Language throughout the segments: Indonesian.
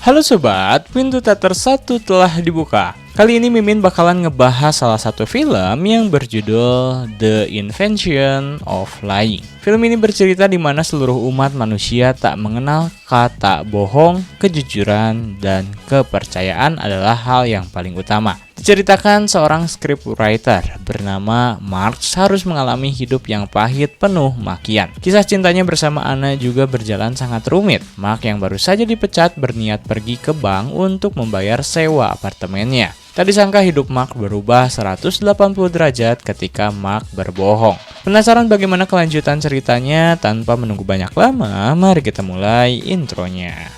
Halo sobat, pintu teater 1 telah dibuka. Kali ini Mimin bakalan ngebahas salah satu film yang berjudul The Invention of Lying. Film ini bercerita di mana seluruh umat manusia tak mengenal kata bohong, kejujuran, dan kepercayaan adalah hal yang paling utama. Diceritakan seorang scriptwriter bernama Marx harus mengalami hidup yang pahit penuh makian. Kisah cintanya bersama Anna juga berjalan sangat rumit. Mark yang baru saja dipecat berniat pergi ke bank untuk membayar sewa apartemennya. Tak disangka hidup Mark berubah 180 derajat ketika Mark berbohong. Penasaran bagaimana kelanjutan ceritanya? Tanpa menunggu banyak lama, mari kita mulai intronya.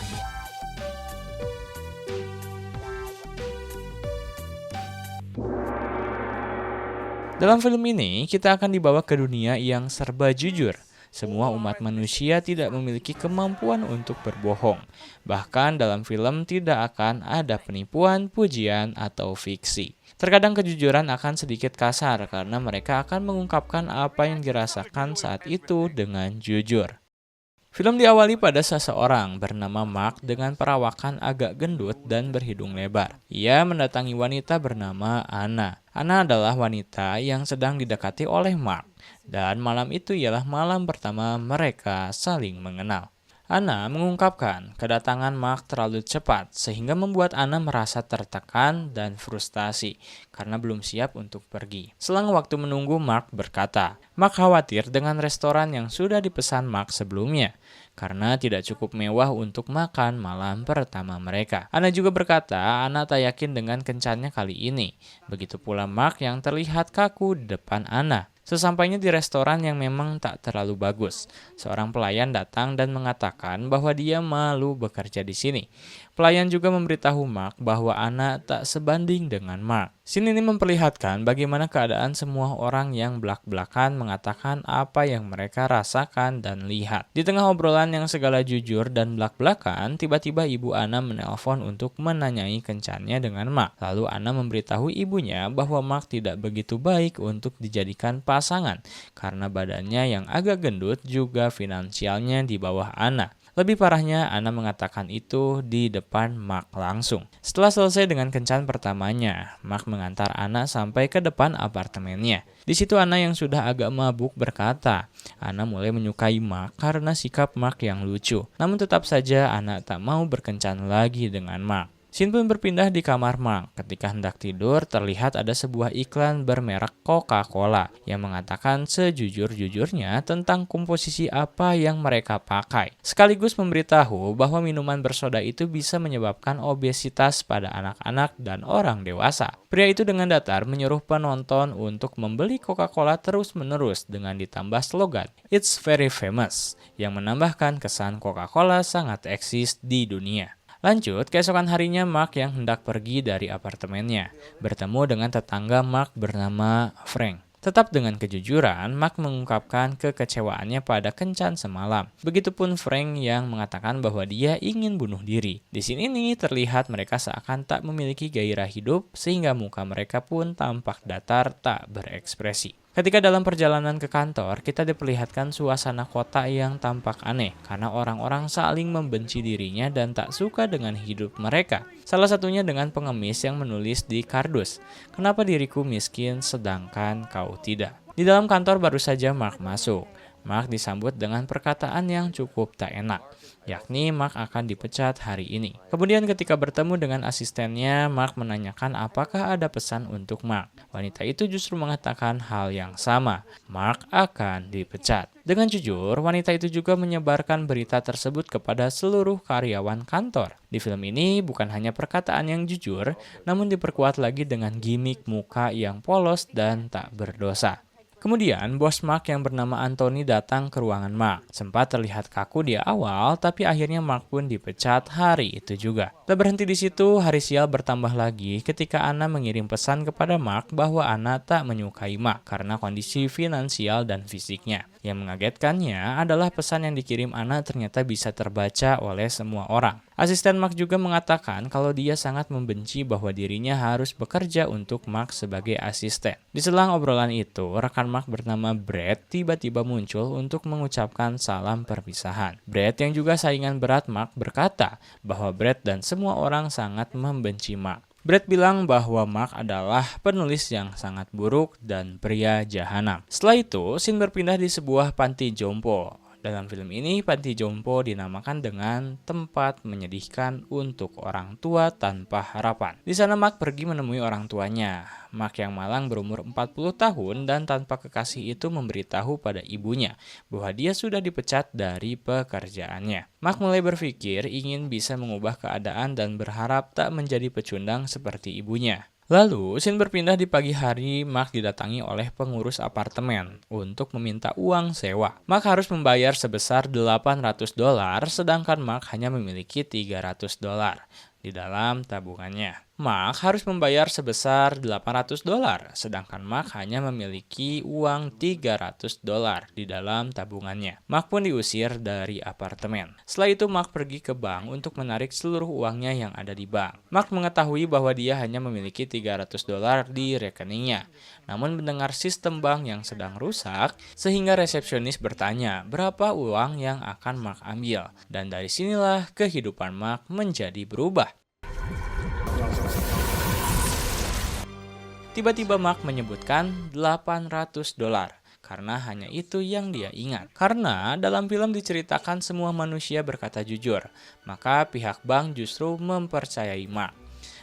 Dalam film ini, kita akan dibawa ke dunia yang serba jujur. Semua umat manusia tidak memiliki kemampuan untuk berbohong. Bahkan dalam film tidak akan ada penipuan, pujian, atau fiksi. Terkadang kejujuran akan sedikit kasar karena mereka akan mengungkapkan apa yang dirasakan saat itu dengan jujur. Film diawali pada seseorang bernama Mark dengan perawakan agak gendut dan berhidung lebar. Ia mendatangi wanita bernama Anna. Anna adalah wanita yang sedang didekati oleh Mark, dan malam itu ialah malam pertama mereka saling mengenal. Anna mengungkapkan kedatangan Mark terlalu cepat sehingga membuat Anna merasa tertekan dan frustasi karena belum siap untuk pergi. Selang waktu menunggu, Mark berkata, Mark khawatir dengan restoran yang sudah dipesan Mark sebelumnya karena tidak cukup mewah untuk makan malam pertama mereka. Anna juga berkata, Anna tak yakin dengan kencannya kali ini. Begitu pula Mark yang terlihat kaku di depan Anna. Sesampainya di restoran yang memang tak terlalu bagus, seorang pelayan datang dan mengatakan bahwa dia malu bekerja di sini. Pelayan juga memberitahu Mark bahwa Anna tak sebanding dengan Mark. Scene ini memperlihatkan bagaimana keadaan semua orang yang belak-belakan mengatakan apa yang mereka rasakan dan lihat. Di tengah obrolan yang segala jujur dan belak-belakan, tiba-tiba ibu Anna menelpon untuk menanyai kencannya dengan Mark. Lalu Anna memberitahu ibunya bahwa Mark tidak begitu baik untuk dijadikan pasangan karena badannya yang agak gendut juga finansialnya di bawah Anna. Lebih parahnya, Anna mengatakan itu di depan Mark langsung. Setelah selesai dengan kencan pertamanya, Mark mengantar Anna sampai ke depan apartemennya. Di situ Anna yang sudah agak mabuk berkata, Anna mulai menyukai Mark karena sikap Mark yang lucu. Namun tetap saja Anna tak mau berkencan lagi dengan Mark. Scene pun berpindah di kamar Mark. Ketika hendak tidur, terlihat ada sebuah iklan bermerek Coca-Cola yang mengatakan sejujur-jujurnya tentang komposisi apa yang mereka pakai. Sekaligus memberitahu bahwa minuman bersoda itu bisa menyebabkan obesitas pada anak-anak dan orang dewasa. Pria itu dengan datar menyuruh penonton untuk membeli Coca-Cola terus-menerus dengan ditambah slogan "It's very famous" yang menambahkan kesan Coca-Cola sangat eksis di dunia. Lanjut, keesokan harinya Mark yang hendak pergi dari apartemennya, bertemu dengan tetangga Mark bernama Frank. Tetap dengan kejujuran, Mark mengungkapkan kekecewaannya pada kencan semalam. Begitupun Frank yang mengatakan bahwa dia ingin bunuh diri. Di sini terlihat mereka seakan tak memiliki gairah hidup, sehingga muka mereka pun tampak datar tak berekspresi. Ketika dalam perjalanan ke kantor, kita diperlihatkan suasana kota yang tampak aneh karena orang-orang saling membenci dirinya dan tak suka dengan hidup mereka. Salah satunya dengan pengemis yang menulis di kardus, "Kenapa diriku miskin sedangkan kau tidak?" Di dalam kantor baru saja Mark masuk. Mark disambut dengan perkataan yang cukup tak enak, yakni Mark akan dipecat hari ini. Kemudian ketika bertemu dengan asistennya, Mark menanyakan apakah ada pesan untuk Mark. Wanita itu justru mengatakan hal yang sama, Mark akan dipecat. Dengan jujur, wanita itu juga menyebarkan berita tersebut kepada seluruh karyawan kantor. Di film ini bukan hanya perkataan yang jujur, namun diperkuat lagi dengan gimmick muka yang polos dan tak berdosa. Kemudian, bos Mark yang bernama Anthony datang ke ruangan Mark. Sempat terlihat kaku di awal, tapi akhirnya Mark pun dipecat hari itu juga. Tak berhenti di situ, hari sial bertambah lagi ketika Anna mengirim pesan kepada Mark bahwa Anna tak menyukai Mark karena kondisi finansial dan fisiknya. Yang mengagetkannya adalah pesan yang dikirim Anna ternyata bisa terbaca oleh semua orang. Asisten Mark juga mengatakan kalau dia sangat membenci bahwa dirinya harus bekerja untuk Mark sebagai asisten. Di selang obrolan itu, rekan Mark bernama Brad tiba-tiba muncul untuk mengucapkan salam perpisahan. Brad yang juga saingan berat Mark berkata bahwa Brad dan semua orang sangat membenci Mark. Brad bilang bahwa Mark adalah penulis yang sangat buruk dan pria jahanam. Setelah itu, scene berpindah di sebuah panti jompo. Dalam film ini, panti jompo dinamakan dengan tempat menyedihkan untuk orang tua tanpa harapan. Di sana Mark pergi menemui orang tuanya. Mark yang malang berumur 40 tahun dan tanpa kekasih itu memberitahu pada ibunya bahwa dia sudah dipecat dari pekerjaannya. Mark mulai berpikir ingin bisa mengubah keadaan dan berharap tak menjadi pecundang seperti ibunya. Lalu, scene berpindah di pagi hari. Mark didatangi oleh pengurus apartemen untuk meminta uang sewa. Mark harus membayar sebesar $800, sedangkan Mark hanya memiliki $300 di dalam tabungannya. Mark harus membayar sebesar $800, sedangkan Mark hanya memiliki uang $300 di dalam tabungannya. Mark pun diusir dari apartemen. Setelah itu Mark pergi ke bank untuk menarik seluruh uangnya yang ada di bank. Mark mengetahui bahwa dia hanya memiliki $300 di rekeningnya. Namun mendengar sistem bank yang sedang rusak, sehingga resepsionis bertanya berapa uang yang akan Mark ambil. Dan dari sinilah kehidupan Mark menjadi berubah. Tiba-tiba Mark menyebutkan $800 karena hanya itu yang dia ingat. Karena dalam film diceritakan semua manusia berkata jujur, maka pihak bank justru mempercayai Mark.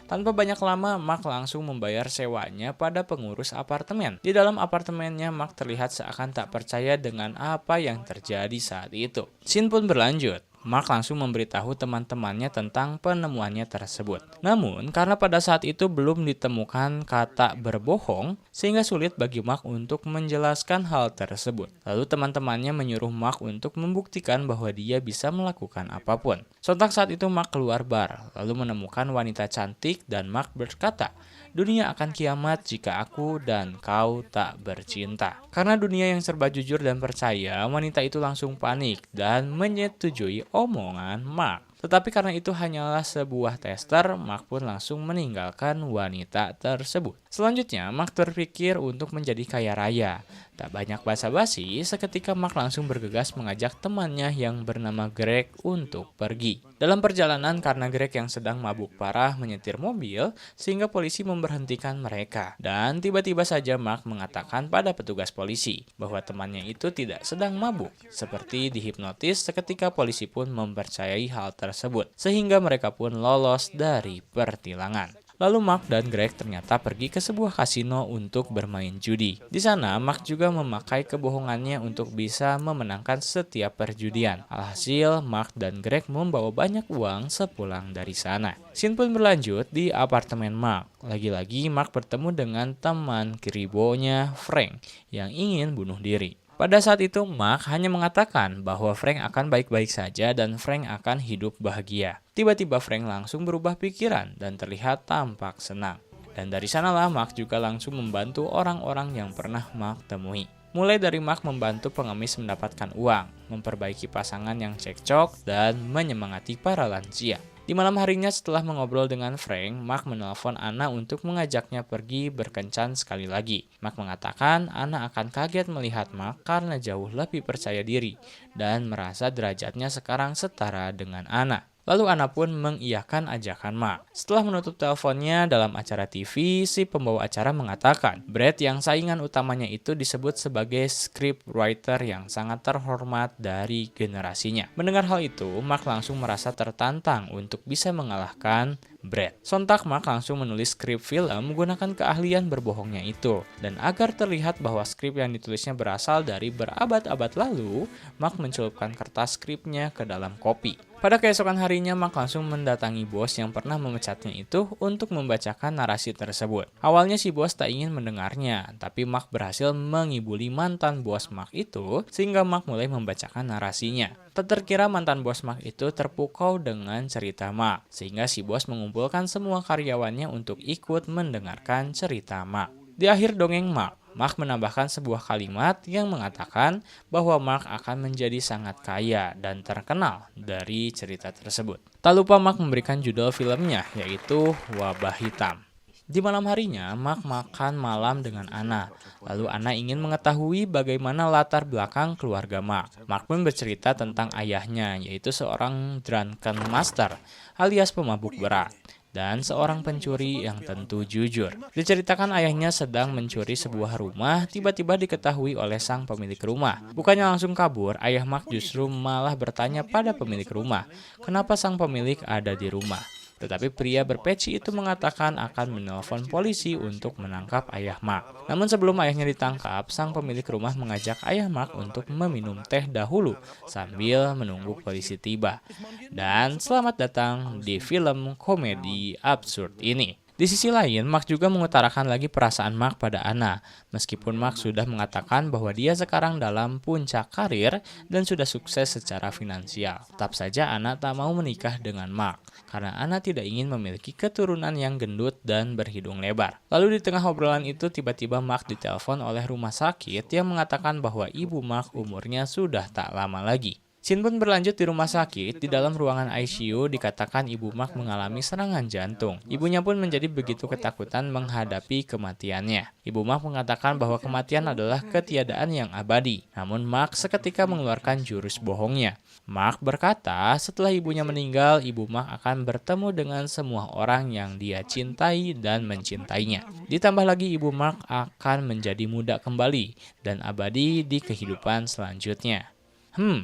Tanpa banyak lama, Mark langsung membayar sewanya pada pengurus apartemen. Di dalam apartemennya, Mark terlihat seakan tak percaya dengan apa yang terjadi saat itu. Scene pun berlanjut. Mark langsung memberitahu teman-temannya tentang penemuannya tersebut. Namun, karena pada saat itu belum ditemukan kata berbohong, sehingga sulit bagi Mark untuk menjelaskan hal tersebut. Lalu teman-temannya menyuruh Mark untuk membuktikan bahwa dia bisa melakukan apapun. Sontak saat itu Mark keluar bar, lalu menemukan wanita cantik dan Mark berkata, "Dunia akan kiamat jika aku dan kau tak bercinta." Karena dunia yang serba jujur dan percaya, wanita itu langsung panik dan menyetujui omongan Mark. Tetapi karena itu hanyalah sebuah tester, Mark pun langsung meninggalkan wanita tersebut. Selanjutnya, Mark terpikir untuk menjadi kaya raya. Tak banyak basa-basi, seketika Mark langsung bergegas mengajak temannya yang bernama Greg untuk pergi. Dalam perjalanan, karena Greg yang sedang mabuk parah menyetir mobil, sehingga polisi memberhentikan mereka. Dan tiba-tiba saja Mark mengatakan pada petugas polisi bahwa temannya itu tidak sedang mabuk. Seperti dihipnotis, seketika polisi pun mempercayai hal tersebut, sehingga mereka pun lolos dari pertilangan. Lalu Mark dan Greg ternyata pergi ke sebuah kasino untuk bermain judi. Di sana, Mark juga memakai kebohongannya untuk bisa memenangkan setiap perjudian. Alhasil, Mark dan Greg membawa banyak uang sepulang dari sana. Scene pun berlanjut di apartemen Mark. Lagi-lagi, Mark bertemu dengan teman keribonya Frank yang ingin bunuh diri. Pada saat itu, Mark hanya mengatakan bahwa Frank akan baik-baik saja dan Frank akan hidup bahagia. Tiba-tiba Frank langsung berubah pikiran dan terlihat tampak senang. Dan dari sanalah Mark juga langsung membantu orang-orang yang pernah Mark temui. Mulai dari Mark membantu pengemis mendapatkan uang, memperbaiki pasangan yang cekcok, dan menyemangati para lansia. Di malam harinya setelah mengobrol dengan Frank, Mark menelpon Anna untuk mengajaknya pergi berkencan sekali lagi. Mark mengatakan Anna akan kaget melihat Mark karena jauh lebih percaya diri dan merasa derajatnya sekarang setara dengan Anna. Lalu Anna pun mengiyakan ajakan Mark. Setelah menutup teleponnya dalam acara TV, si pembawa acara mengatakan Brad yang saingan utamanya itu disebut sebagai script writer yang sangat terhormat dari generasinya. Mendengar hal itu, Mark langsung merasa tertantang untuk bisa mengalahkan Brad. Sontak Mark langsung menulis skrip film menggunakan keahlian berbohongnya itu. Dan agar terlihat bahwa skrip yang ditulisnya berasal dari berabad-abad lalu, Mark mencelupkan kertas skripnya ke dalam kopi. Pada keesokan harinya, Mark langsung mendatangi bos yang pernah memecatnya itu untuk membacakan narasi tersebut. Awalnya si bos tak ingin mendengarnya, tapi Mark berhasil mengibuli mantan bos Mark itu, sehingga Mark mulai membacakan narasinya. Tak terkira mantan bos Mark itu terpukau dengan cerita Mark, sehingga si bos mengumpulkan semua karyawannya untuk ikut mendengarkan cerita Mark. Di akhir dongeng Mark, Mark menambahkan sebuah kalimat yang mengatakan bahwa Mark akan menjadi sangat kaya dan terkenal dari cerita tersebut. Tak lupa Mark memberikan judul filmnya, yaitu Wabah Hitam. Di malam harinya, Mark makan malam dengan Anna. Lalu Anna ingin mengetahui bagaimana latar belakang keluarga Mark. Mark pun bercerita tentang ayahnya, yaitu seorang drunken master alias pemabuk berat, dan seorang pencuri yang tentu jujur. Diceritakan ayahnya sedang mencuri sebuah rumah, tiba-tiba diketahui oleh sang pemilik rumah. Bukannya langsung kabur, ayah Mark justru malah bertanya pada pemilik rumah, kenapa sang pemilik ada di rumah. Tetapi pria berpeci itu mengatakan akan menelpon polisi untuk menangkap ayah Mark. Namun sebelum ayahnya ditangkap, sang pemilik rumah mengajak ayah Mark untuk meminum teh dahulu sambil menunggu polisi tiba. Dan selamat datang di film komedi absurd ini. Di sisi lain, Mark juga mengutarakan lagi perasaan Mark pada Anna. Meskipun Mark sudah mengatakan bahwa dia sekarang dalam puncak karir dan sudah sukses secara finansial, tetap saja Anna tak mau menikah dengan Mark karena Anna tidak ingin memiliki keturunan yang gendut dan berhidung lebar. Lalu di tengah obrolan itu tiba-tiba Mark ditelepon oleh rumah sakit yang mengatakan bahwa ibu Mark umurnya sudah tak lama lagi. Scene pun berlanjut di rumah sakit. Di dalam ruangan ICU dikatakan ibu Mark mengalami serangan jantung. Ibunya pun menjadi begitu ketakutan menghadapi kematiannya. Ibu Mark mengatakan bahwa kematian adalah ketiadaan yang abadi. Namun Mark seketika mengeluarkan jurus bohongnya. Mark berkata setelah ibunya meninggal, ibu Mark akan bertemu dengan semua orang yang dia cintai dan mencintainya. Ditambah lagi ibu Mark akan menjadi muda kembali dan abadi di kehidupan selanjutnya.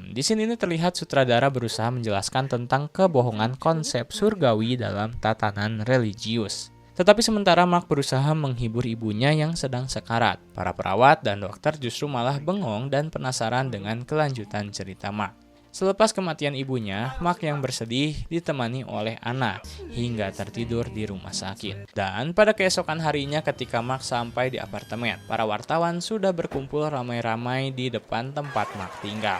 Di sini terlihat sutradara berusaha menjelaskan tentang kebohongan konsep surgawi dalam tatanan religius. Tetapi sementara Mark berusaha menghibur ibunya yang sedang sekarat, para perawat dan dokter justru malah bengong dan penasaran dengan kelanjutan cerita Mark. Selepas kematian ibunya, Mark yang bersedih ditemani oleh Anna hingga tertidur di rumah sakit. Dan pada keesokan harinya ketika Mark sampai di apartemen, para wartawan sudah berkumpul ramai-ramai di depan tempat Mark tinggal.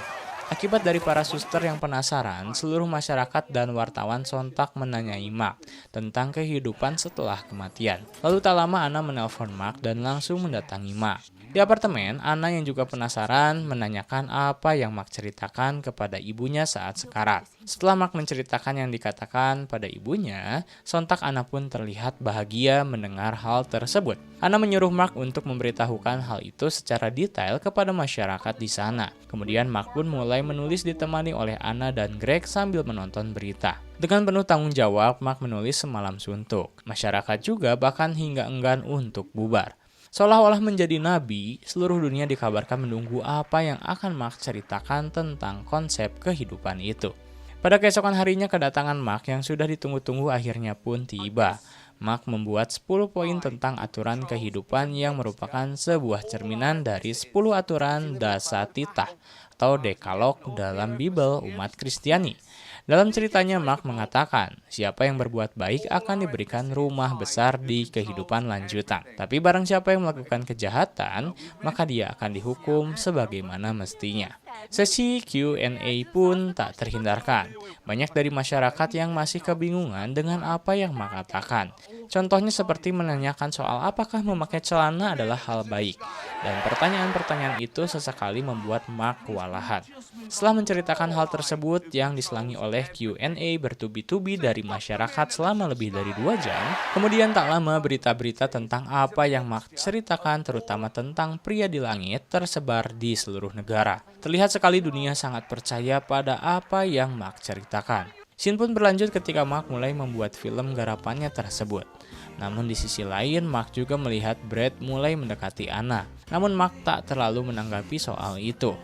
Akibat dari para suster yang penasaran, seluruh masyarakat dan wartawan sontak menanyai Mark tentang kehidupan setelah kematian. Lalu tak lama Anna menelpon Mark dan langsung mendatangi Mark. Di apartemen, Anna yang juga penasaran menanyakan apa yang Mark ceritakan kepada ibunya saat sekarat. Setelah Mark menceritakan yang dikatakan pada ibunya, sontak Anna pun terlihat bahagia mendengar hal tersebut. Anna menyuruh Mark untuk memberitahukan hal itu secara detail kepada masyarakat di sana. Kemudian Mark pun mulai menulis ditemani oleh Anna dan Greg sambil menonton berita. Dengan penuh tanggung jawab, Mark menulis semalam suntuk. Masyarakat juga bahkan hingga enggan untuk bubar. Seolah-olah menjadi nabi, seluruh dunia dikabarkan menunggu apa yang akan Mark ceritakan tentang konsep kehidupan itu. Pada keesokan harinya kedatangan Mark yang sudah ditunggu-tunggu akhirnya pun tiba. Mark membuat 10 poin tentang aturan kehidupan yang merupakan sebuah cerminan dari 10 aturan Dasatitah atau Dekalog dalam Bible umat Kristiani. Dalam ceritanya Mark mengatakan, siapa yang berbuat baik akan diberikan rumah besar di kehidupan lanjutan. Tapi barang siapa yang melakukan kejahatan, maka dia akan dihukum sebagaimana mestinya. Sesi Q&A pun tak terhindarkan. Banyak dari masyarakat yang masih kebingungan dengan apa yang Mark katakan. Contohnya seperti menanyakan soal apakah memakai celana adalah hal baik. Dan pertanyaan-pertanyaan itu sesekali membuat Mark kewalahan. Setelah menceritakan hal tersebut yang diselangi oleh Q&A bertubi-tubi dari masyarakat selama lebih dari 2 jam, kemudian tak lama berita-berita tentang apa yang Mark ceritakan terutama tentang pria di langit tersebar di seluruh negara. Terlihat sekali dunia sangat percaya pada apa yang Mark ceritakan. Scene pun berlanjut ketika Mark mulai membuat film garapannya tersebut. Namun di sisi lain, Mark juga melihat Brad mulai mendekati Anna. Namun Mark tak terlalu menanggapi soal itu.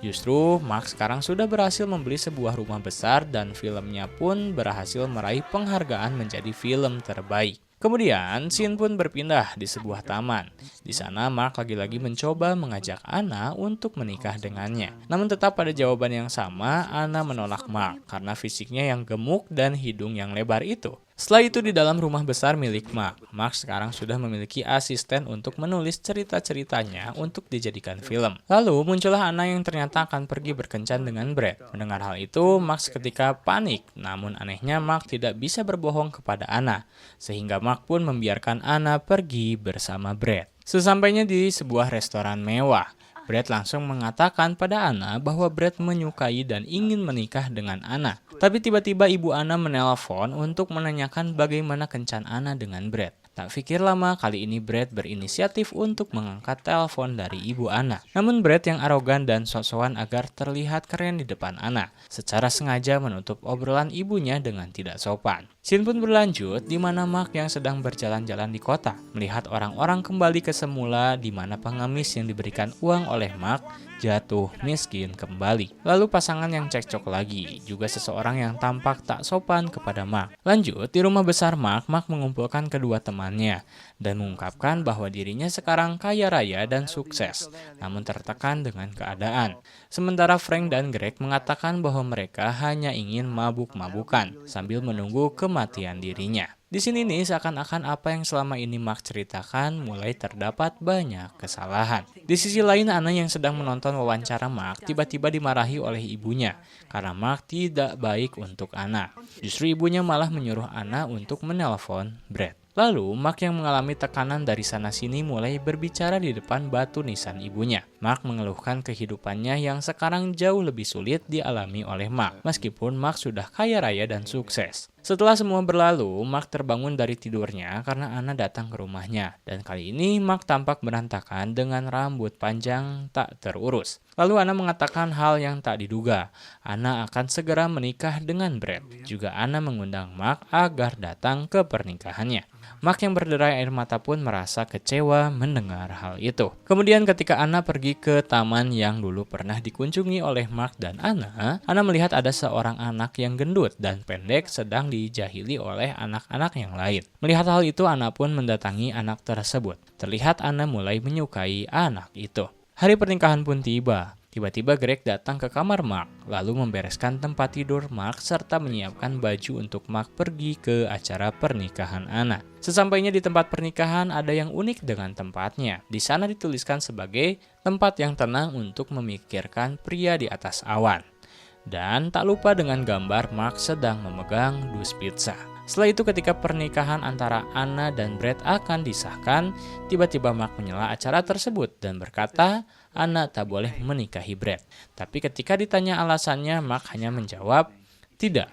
Justru, Mark sekarang sudah berhasil membeli sebuah rumah besar dan filmnya pun berhasil meraih penghargaan menjadi film terbaik. Kemudian, scene pun berpindah di sebuah taman. Di sana, Mark lagi-lagi mencoba mengajak Anna untuk menikah dengannya. Namun tetap pada jawaban yang sama, Anna menolak Mark karena fisiknya yang gemuk dan hidung yang lebar itu. Setelah itu di dalam rumah besar milik Mark, Mark sekarang sudah memiliki asisten untuk menulis cerita-ceritanya untuk dijadikan film. Lalu muncullah Anna yang ternyata akan pergi berkencan dengan Brad. Mendengar hal itu, Mark seketika panik. Namun anehnya Mark tidak bisa berbohong kepada Anna, sehingga Mark pun membiarkan Anna pergi bersama Brad. Sesampainya di sebuah restoran mewah, Brad langsung mengatakan pada Anna bahwa Brad menyukai dan ingin menikah dengan Anna. Tapi tiba-tiba ibu Anna menelpon untuk menanyakan bagaimana kencan Anna dengan Brad. Tak pikir lama, kali ini Brad berinisiatif untuk mengangkat telepon dari ibu Anna. Namun Brad yang arogan dan sok-sokan agar terlihat keren di depan Anna, secara sengaja menutup obrolan ibunya dengan tidak sopan. Scene pun berlanjut di mana Mark yang sedang berjalan-jalan di kota, melihat orang-orang kembali ke semula di mana pengemis yang diberikan uang oleh Mark jatuh miskin kembali. Lalu pasangan yang cekcok lagi, juga seseorang yang tampak tak sopan kepada Mark. Lanjut, di rumah besar Mark mengumpulkan kedua temannya dan mengungkapkan bahwa dirinya sekarang kaya raya dan sukses, namun tertekan dengan keadaan. Sementara Frank dan Greg mengatakan bahwa mereka hanya ingin mabuk-mabukan sambil menunggu kematian dirinya. Di sini nih seakan-akan apa yang selama ini Mark ceritakan mulai terdapat banyak kesalahan. Di sisi lain Anna yang sedang menonton wawancara Mark tiba-tiba dimarahi oleh ibunya karena Mark tidak baik untuk Anna. Justru ibunya malah menyuruh Anna untuk menelpon Brad. Lalu, Mark yang mengalami tekanan dari sana-sini mulai berbicara di depan batu nisan ibunya. Mark mengeluhkan kehidupannya yang sekarang jauh lebih sulit dialami oleh Mark, meskipun Mark sudah kaya raya dan sukses. Setelah semua berlalu, Mark terbangun dari tidurnya karena Anna datang ke rumahnya. Dan kali ini, Mark tampak berantakan dengan rambut panjang tak terurus. Lalu Anna mengatakan hal yang tak diduga. Anna akan segera menikah dengan Brad. Juga Anna mengundang Mark agar datang ke pernikahannya. Mark yang berderai air mata pun merasa kecewa mendengar hal itu. Kemudian ketika Anna pergi ke taman yang dulu pernah dikunjungi oleh Mark dan Anna melihat ada seorang anak yang gendut dan pendek sedang dijahili oleh anak-anak yang lain. Melihat hal itu, Anna pun mendatangi anak tersebut. Terlihat Anna mulai menyukai anak itu. Hari pernikahan pun tiba. Tiba-tiba Greg datang ke kamar Mark, lalu membereskan tempat tidur Mark serta menyiapkan baju untuk Mark pergi ke acara pernikahan Anna. Sesampainya di tempat pernikahan ada yang unik dengan tempatnya. Di sana dituliskan sebagai tempat yang tenang untuk memikirkan pria di atas awan. Dan tak lupa dengan gambar Mark sedang memegang dus pizza. Setelah itu ketika pernikahan antara Anna dan Brad akan disahkan, tiba-tiba Mark menyela acara tersebut dan berkata Anna tak boleh menikahi Brad. Tapi ketika ditanya alasannya, Mark hanya menjawab tidak.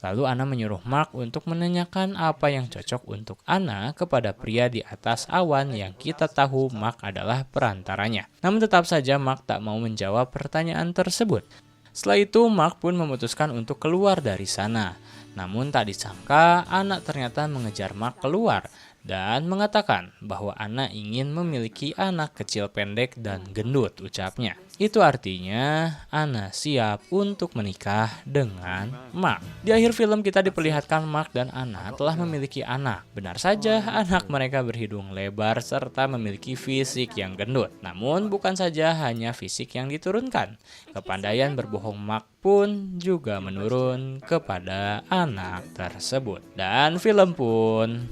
Lalu Anna menyuruh Mark untuk menanyakan apa yang cocok untuk Anna kepada pria di atas awan yang kita tahu Mark adalah perantaranya. Namun tetap saja Mark tak mau menjawab pertanyaan tersebut. Setelah itu Mark pun memutuskan untuk keluar dari sana. Namun tak disangka Anna ternyata mengejar Mark keluar dan mengatakan bahwa Anna ingin memiliki anak kecil pendek dan gendut ucapnya. Itu artinya Anna siap untuk menikah dengan Mark. Di akhir film kita diperlihatkan Mark dan Anna telah memiliki anak. Benar saja anak mereka berhidung lebar serta memiliki fisik yang gendut. Namun bukan saja hanya fisik yang diturunkan. Kepandaian berbohong Mark pun juga menurun kepada anak tersebut. Dan film pun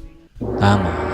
tamat.